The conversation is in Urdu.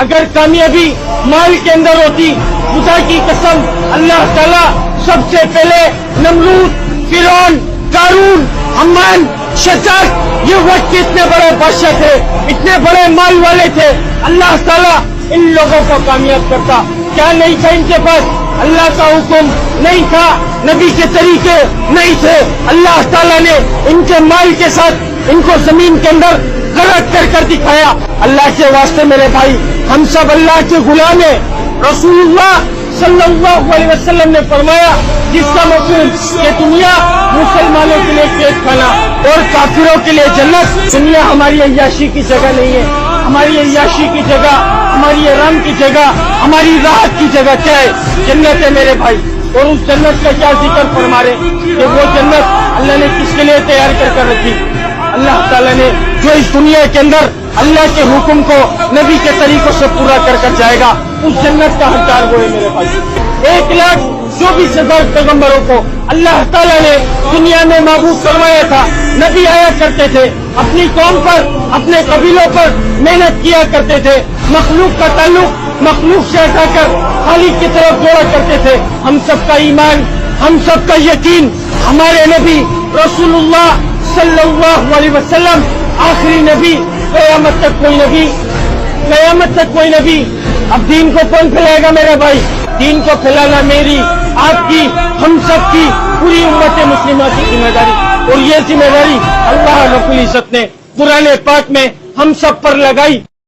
اگر کامیابی مال کے اندر ہوتی خدا کی قسم اللہ تعالیٰ سب سے پہلے نمرود، فرعون، قارون، حمان، شداد، یہ وقت کے اتنے بڑے بادشاہ تھے، اتنے بڑے مال والے تھے، اللہ تعالیٰ ان لوگوں کو کامیاب کرتا. کیا نہیں تھا ان کے پاس؟ اللہ کا حکم نہیں تھا، نبی کے طریقے نہیں تھے. اللہ تعالیٰ نے ان کے مال کے ساتھ ان کو زمین کے اندر غرق کر دکھایا. اللہ کے واسطے میرے بھائی، ہم سب اللہ کے غلام ہیں. رسول اللہ صلی اللہ علیہ وسلم نے فرمایا جس کا مفہوم کہ دنیا مسلمانوں کے لیے پیٹ کھانا اور کافروں کے لیے جنت. دنیا ہماری عیاشی کی جگہ نہیں ہے. ہماری عیاشی کی جگہ، ہماری آرام کی جگہ، ہماری راحت کی جگہ کیا ہے؟ جنت ہے میرے بھائی. اور اس جنت کا کیا ذکر فرما رہے کہ وہ جنت اللہ نے کس کے لیے تیار کر رکھی. اللہ تعالیٰ نے جو اس دنیا کے اندر اللہ کے حکم کو نبی کے طریقوں سے پورا کر جائے گا، اس جنت کا حقدار وہ ہے میرے بھائی. 1,24,000 پیغمبروں کو اللہ تعالیٰ نے دنیا میں معبود فرمایا تھا. نبی آیا کرتے تھے، اپنی قوم پر، اپنے قبیلوں پر محنت کیا کرتے تھے، مخلوق کا تعلق مخلوق سے ہٹا کر خالق کی طرف جوڑا کرتے تھے. ہم سب کا ایمان، ہم سب کا یقین ہمارے نبی رسول اللہ صلی اللہ علیہ وسلم آخری نبی. قیامت تک کوئی نبی، قیامت تک کوئی نبی. اب دین کو کون پھیلائے گا میرے بھائی؟ دین کو پھیلانا میری، آپ کی، ہم سب کی، پوری امت مسلمہ کی ذمہ داری. اور یہ ذمہ داری اللہ رب العزت نے قرآن پاک میں ہم سب پر لگائی.